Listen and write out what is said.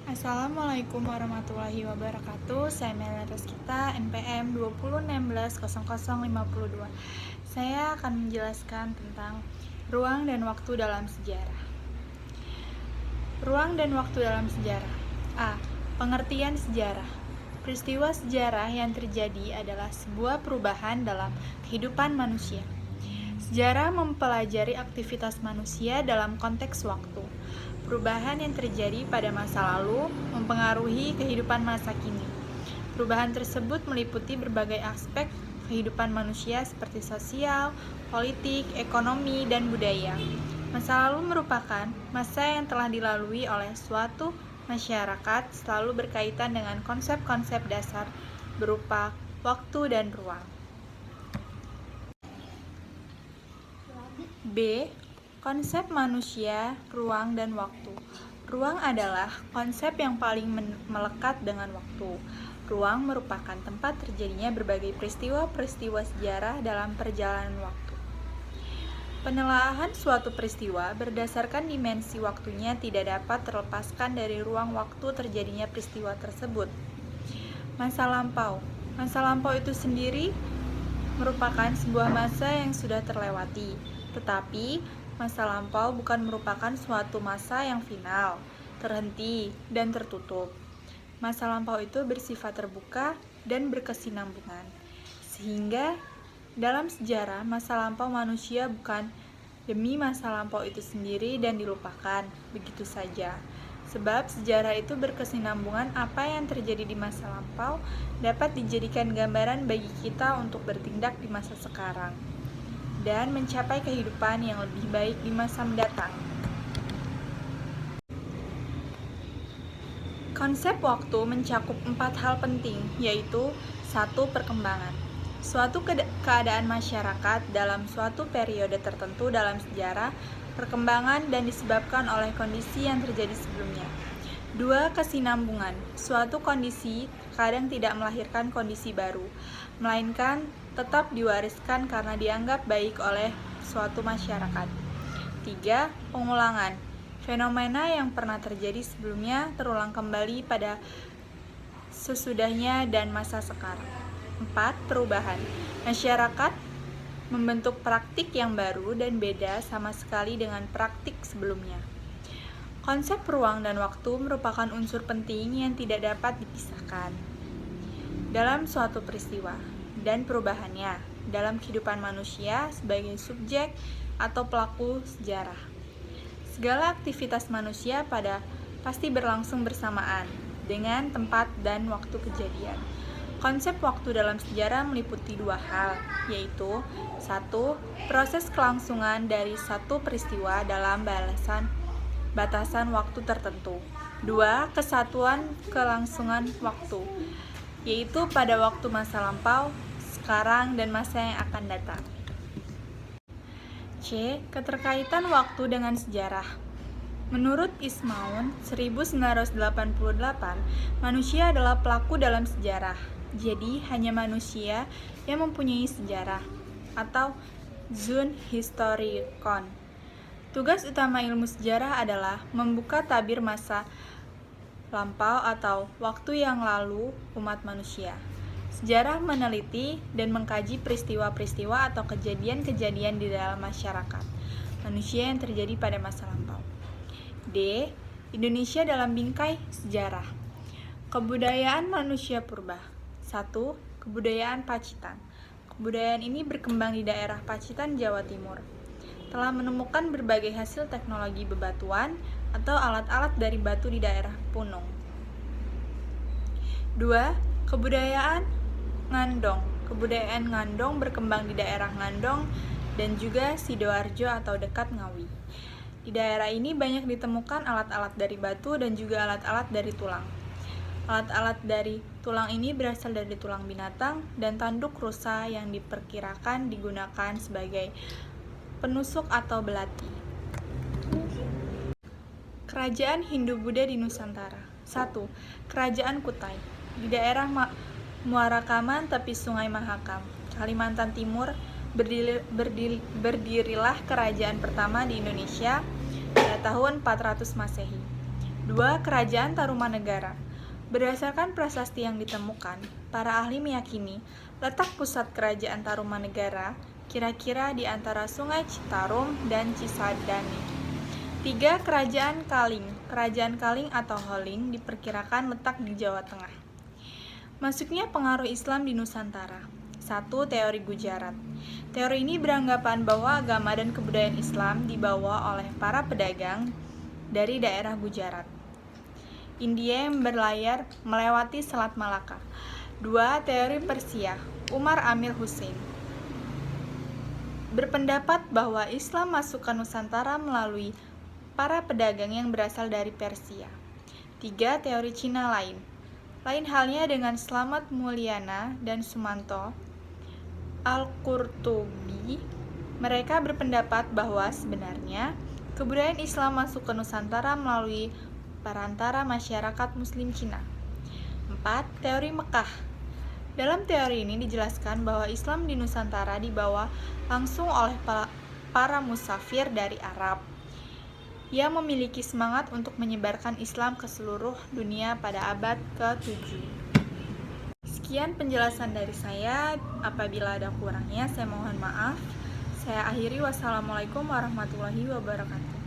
Assalamualaikum warahmatullahi wabarakatuh. Saya Mela Rizkita, NPM 2016005052. Saya akan menjelaskan tentang ruang dan waktu dalam sejarah. Ruang dan waktu dalam sejarah. A. Pengertian sejarah. Peristiwa sejarah yang terjadi adalah sebuah perubahan dalam kehidupan manusia. Sejarah mempelajari aktivitas manusia dalam konteks waktu. Perubahan yang terjadi pada masa lalu mempengaruhi kehidupan masa kini. Perubahan tersebut meliputi berbagai aspek kehidupan manusia seperti sosial, politik, ekonomi, dan budaya. Masa lalu merupakan masa yang telah dilalui oleh suatu masyarakat, selalu berkaitan dengan konsep-konsep dasar berupa waktu dan ruang. B. Konsep manusia, ruang, dan waktu. Ruang adalah konsep yang paling melekat dengan waktu. Ruang merupakan tempat terjadinya berbagai peristiwa-peristiwa sejarah dalam perjalanan waktu. Penelaahan suatu peristiwa berdasarkan dimensi waktunya tidak dapat terlepaskan dari ruang waktu terjadinya peristiwa tersebut. Masa lampau. Masa lampau itu sendiri merupakan sebuah masa yang sudah terlewati, tetapi masa lampau bukan merupakan suatu masa yang final, terhenti, dan tertutup. Masa lampau itu bersifat terbuka dan berkesinambungan, sehingga dalam sejarah masa lampau manusia bukan demi masa lampau itu sendiri dan dilupakan begitu saja. Sebab sejarah itu berkesinambungan, apa yang terjadi di masa lampau dapat dijadikan gambaran bagi kita untuk bertindak di masa sekarang dan mencapai kehidupan yang lebih baik di masa mendatang. Konsep waktu mencakup 4 hal penting, yaitu 1. Perkembangan. Suatu keadaan masyarakat dalam suatu periode tertentu dalam sejarah perkembangan dan disebabkan oleh kondisi yang terjadi sebelumnya. 2. Kesinambungan. Suatu kondisi kadang tidak melahirkan kondisi baru, melainkan tetap diwariskan karena dianggap baik oleh suatu masyarakat. 3. Pengulangan. Fenomena yang pernah terjadi sebelumnya terulang kembali pada sesudahnya dan masa sekarang. 4. Perubahan. Masyarakat membentuk praktik yang baru dan beda sama sekali dengan praktik sebelumnya. Konsep ruang dan waktu merupakan unsur penting yang tidak dapat dipisahkan dalam suatu peristiwa dan perubahannya dalam kehidupan manusia sebagai subjek atau pelaku sejarah. Segala aktivitas manusia pasti berlangsung bersamaan dengan tempat dan waktu kejadian. Konsep waktu dalam sejarah meliputi 2 hal, yaitu 1. Proses kelangsungan dari satu peristiwa dalam batasan waktu tertentu. 2. Kesatuan kelangsungan waktu, yaitu pada waktu masa lampau, sekarang, dan masa yang akan datang. C. Keterkaitan waktu dengan sejarah. Menurut Ismaun 1988, manusia adalah pelaku dalam sejarah. Jadi, hanya manusia yang mempunyai sejarah atau Zun Historikon. Tugas utama ilmu sejarah adalah membuka tabir masa lampau atau waktu yang lalu umat manusia. Sejarah meneliti dan mengkaji peristiwa-peristiwa atau kejadian-kejadian di dalam masyarakat manusia yang terjadi pada masa lampau. D. Indonesia dalam bingkai sejarah. Kebudayaan manusia purba. 1. Kebudayaan Pacitan. Kebudayaan ini berkembang di daerah Pacitan, Jawa Timur. Telah menemukan berbagai hasil teknologi bebatuan atau alat-alat dari batu di daerah Punung. 2. Kebudayaan Ngandong. Kebudayaan Ngandong berkembang di daerah Ngandong dan juga Sidoarjo atau dekat Ngawi. Di daerah ini banyak ditemukan alat-alat dari batu dan juga alat-alat dari tulang. Alat-alat dari tulang ini berasal dari tulang binatang dan tanduk rusa yang diperkirakan digunakan sebagai penusuk atau belati. Kerajaan Hindu-Buddha di Nusantara. 1. Kerajaan Kutai. Di daerah Muara Kaman, tepi Sungai Mahakam, Kalimantan Timur, berdirilah kerajaan pertama di Indonesia pada tahun 400 Masehi. 2. Kerajaan Tarumanegara. Berdasarkan prasasti yang ditemukan, para ahli meyakini letak pusat kerajaan Tarumanegara kira-kira di antara Sungai Citarum dan Cisadane. 3. Kerajaan Kaling. Kerajaan Kaling atau Holling diperkirakan letak di Jawa Tengah. Masuknya pengaruh Islam di Nusantara. 1. Teori Gujarat. Teori ini beranggapan bahwa agama dan kebudayaan Islam dibawa oleh para pedagang dari daerah Gujarat, India yang berlayar melewati Selat Malaka. 2. Teori Persia. Umar Amir Hussein berpendapat bahwa Islam masuk ke Nusantara melalui para pedagang yang berasal dari Persia. 3. Teori Cina lain. Lain halnya dengan Slamet Mulyana dan Sumanto Al-Qurtubi, mereka berpendapat bahwa sebenarnya kebudayaan Islam masuk ke Nusantara melalui perantara masyarakat Muslim Cina. 4. Teori Mekah. Dalam teori ini dijelaskan bahwa Islam di Nusantara dibawa langsung oleh para musafir dari Arab yang memiliki semangat untuk menyebarkan Islam ke seluruh dunia pada abad ke-7. Sekian penjelasan dari saya. Apabila ada kurangnya, saya mohon maaf. Saya akhiri. Wassalamualaikum warahmatullahi wabarakatuh.